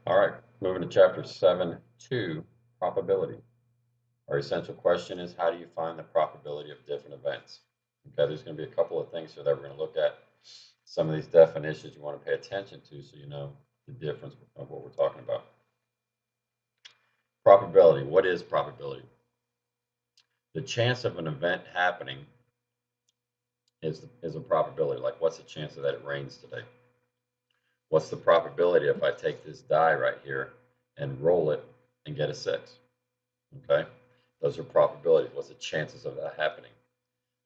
All right, moving to chapter 7.2, probability. Our essential question is, how do you find the probability of different events? Okay, there's going to be a couple of things here that we're going to look at. Some of these definitions you want to pay attention to so you know the difference of what we're talking about. Probability. What is probability? The chance of an event happening is a probability. Like, what's the chance that it rains today? What's the probability if I take this die right here and roll it and get a 6? Okay, those are probabilities. What's the chances of that happening?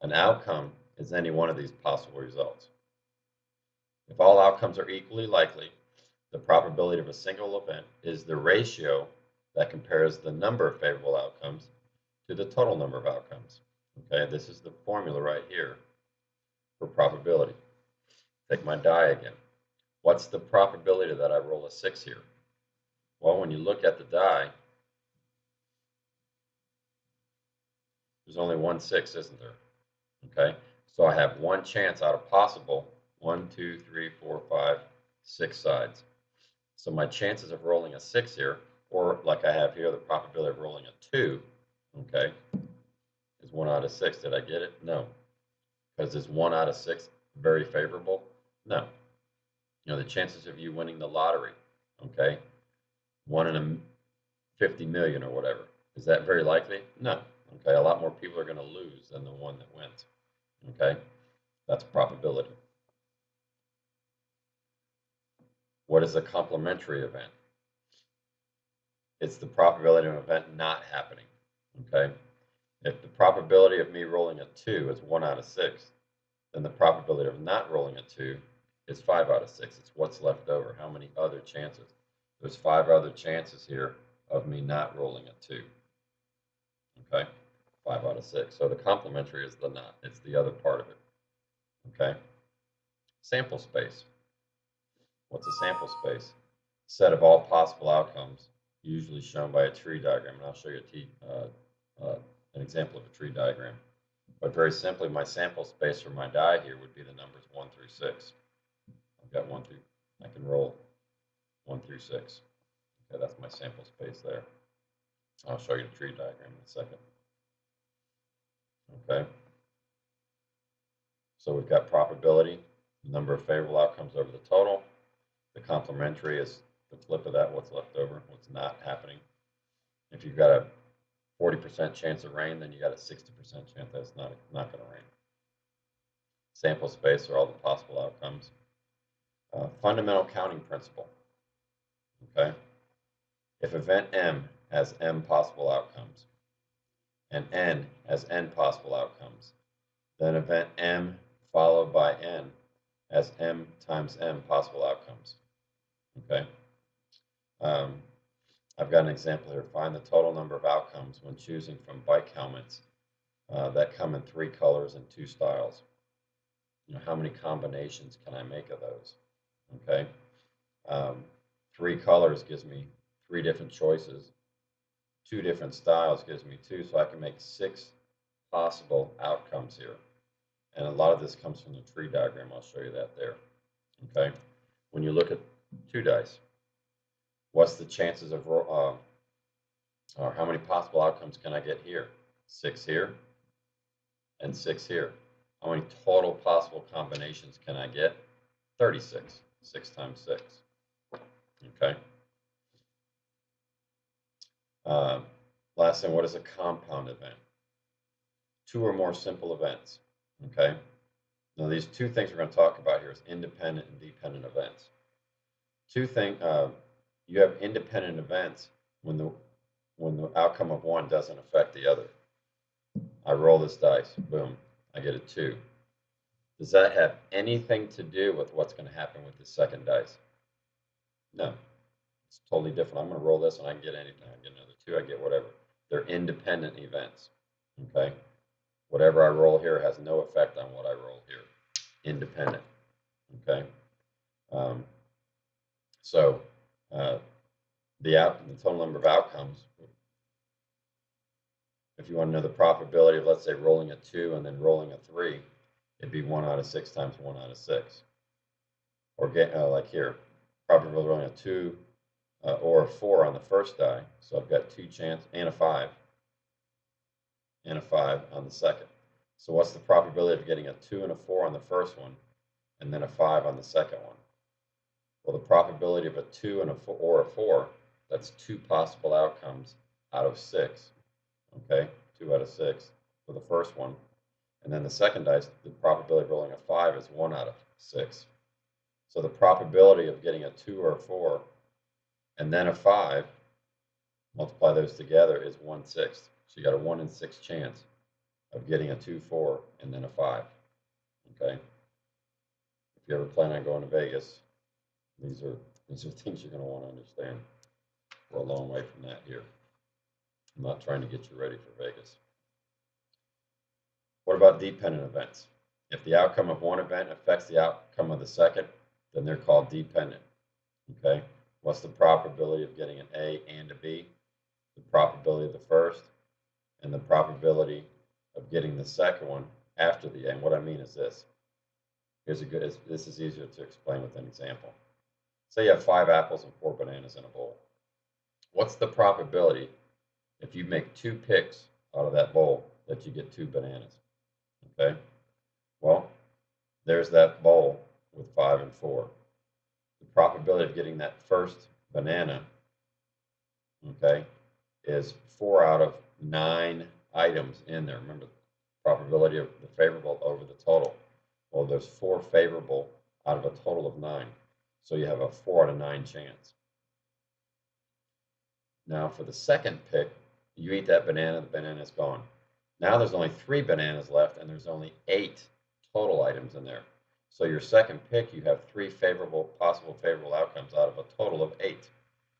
An outcome is any one of these possible results. If all outcomes are equally likely, the probability of a single event is the ratio that compares the number of favorable outcomes to the total number of outcomes. Okay, this is the formula right here for probability. Take my die again. What's the probability that I roll a 6 here? Well, when you look at the die, there's only one 6, isn't there? Okay, so I have one chance out of possible 1, 2, 3, 4, 5, 6 sides. So my chances of rolling a 6 here, or like I have here, the probability of rolling a 2, okay, is 1 out of 6. Did I get it? No. Because is 1 out of 6 very favorable? No. You know, the chances of you winning the lottery, okay, 1 in a 50 million or whatever, is that very likely? No. Okay, a lot more people are going to lose than the one that wins. Okay, that's probability. What is a complementary event? It's the probability of an event not happening. Okay, if the probability of me rolling a 2 is 1 out of 6, then the probability of not rolling a 2 is 5 out of 6. It's what's left over. How many other chances? There's 5 other chances here of me not rolling a 2. Okay, 5 out of 6. So the complementary is the not. It's the other part of it. Okay, sample space. What's a sample space? Set of all possible outcomes, usually shown by a tree diagram. And I'll show you an example of a tree diagram. But very simply, my sample space for my die here would be the numbers 1 through 6. I've got 1 through, I can roll 1 through 6. Okay, that's my sample space there. I'll show you the tree diagram in a second. Okay. So we've got probability, the number of favorable outcomes over the total. The complementary is the flip of that, what's left over, what's not happening. If you've got a 40% chance of rain, then you got a 60% chance that it's not going to rain. Sample space are all the possible outcomes. Fundamental counting principle. Okay. If event M has M possible outcomes and N has N possible outcomes, then event M followed by N has M times M possible outcomes. Okay. I've got an example here. Find the total number of outcomes when choosing from bike helmets that come in 3 colors and 2 styles. You know, how many combinations can I make of those? Okay. 3 colors gives me 3 different choices. 2 different styles gives me 2, so I can make 6 possible outcomes here. And a lot of this comes from the tree diagram. I'll show you that there. Okay. When you look at 2 dice, what's the chances of, or how many possible outcomes can I get here? 6 here and 6 here. How many total possible combinations can I get? 36. 6 times 6. Okay. Last thing, what is a compound event? 2 or more simple events. Okay. Now these 2 things we're going to talk about here is independent and dependent events. 2 things, you have independent events when the outcome of one doesn't affect the other. I roll this dice, boom, I get a 2. Does that have anything to do with what's going to happen with the second dice? No. It's totally different. I'm going to roll this and I can get anything. I get another 2, I get whatever. They're independent events. Okay? Whatever I roll here has no effect on what I roll here. Independent. Okay? The total number of outcomes, if you want to know the probability of, let's say, rolling a 2 and then rolling a 3, it'd be 1 out of 6 times 1 out of 6. Or like here, probability of rolling a 2 or a 4 on the first die. So I've got 2 chances, and a 5, and a 5 on the second. So what's the probability of getting a 2 and a 4 on the first one, and then a 5 on the second one? Well, the probability of a 2 and a 4, or a 4, that's 2 possible outcomes out of 6. Okay, 2 out of 6 for the first one. And then the second dice, the probability of rolling a 5 is 1 out of 6. So the probability of getting a 2 or a 4 and then a 5, multiply those together, is 1/6. So you got a 1 in 6 chance of getting a 2, 4, and then a 5. Okay. If you ever plan on going to Vegas, these are things you're going to want to understand. We're a long way from that here. I'm not trying to get you ready for Vegas. What about dependent events? If the outcome of one event affects the outcome of the second, then they're called dependent. Okay. What's the probability of getting an A and a B? The probability of the first, and the probability of getting the second one after the A. And what I mean is this. This is easier to explain with an example. Say you have 5 apples and 4 bananas in a bowl. What's the probability if you make 2 picks out of that bowl that you get 2 bananas? Okay. Well, there's that bowl with 5 and 4. The probability of getting that first banana, okay, is 4 out of 9 items in there. Remember, probability of the favorable over the total. Well, there's 4 favorable out of a total of 9. So you have a 4 out of 9 chance. Now for the second pick, you eat that banana, the banana is gone. Now there's only 3 bananas left, and there's only 8 total items in there. So your second pick, you have 3 possible favorable outcomes out of a total of 8,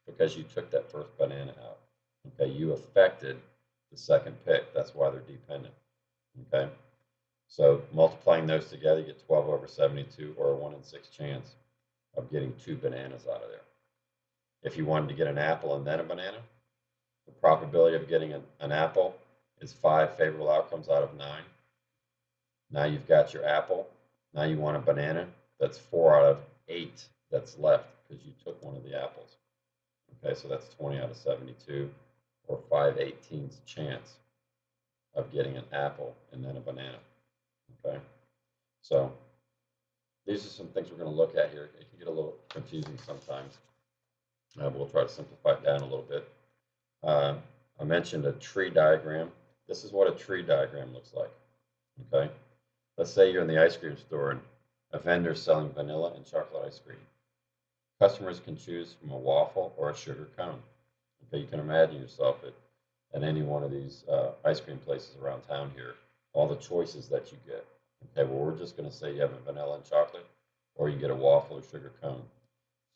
because you took that first banana out. Okay, you affected the second pick. That's why they're dependent. Okay, so multiplying those together, you get 12 over 72, or a 1 in 6 chance of getting 2 bananas out of there. If you wanted to get an apple and then a banana, the probability of getting an apple is 5 favorable outcomes out of 9. Now you've got your apple. Now you want a banana. That's 4 out of 8 that's left because you took one of the apples. Okay, so that's 20 out of 72, or 5/18 chance of getting an apple and then a banana. Okay, so these are some things we're going to look at here. It can get a little confusing sometimes. We'll try to simplify it down a little bit. I mentioned a tree diagram. This is what a tree diagram looks like. Okay, let's say you're in the ice cream store and a vendor selling vanilla and chocolate ice cream. Customers can choose from a waffle or a sugar cone. Okay, you can imagine yourself at any one of these ice cream places around town here, all the choices that you get. Okay, well, we're just going to say you have a vanilla and chocolate, or you get a waffle or sugar cone.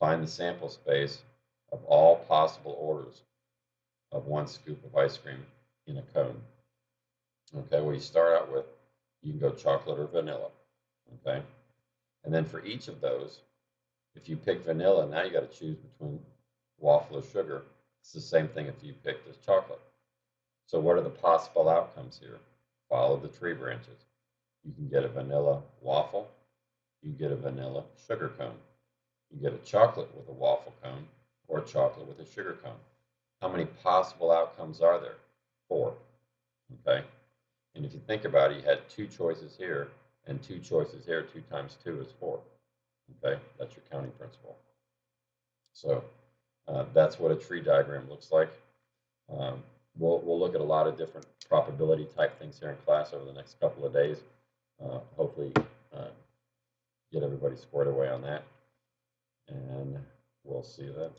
Find the sample space of all possible orders of 1 scoop of ice cream in a cone. Okay, well, you start out with, you can go chocolate or vanilla. Okay, and then for each of those, if you pick vanilla, now you got to choose between waffle or sugar. It's the same thing if you picked this chocolate. So what are the possible outcomes here? Follow the tree branches. You can get a vanilla waffle. You can get a vanilla sugar cone. You get a chocolate with a waffle cone, or chocolate with a sugar cone. How many possible outcomes are there? 4. Okay. And if you think about it, you had 2 choices here and 2 choices here. 2 times 2 is 4. Okay, that's your counting principle. So that's what a tree diagram looks like. We'll look at a lot of different probability type things here in class over the next couple of days. Hopefully get everybody squared away on that. And we'll see you then.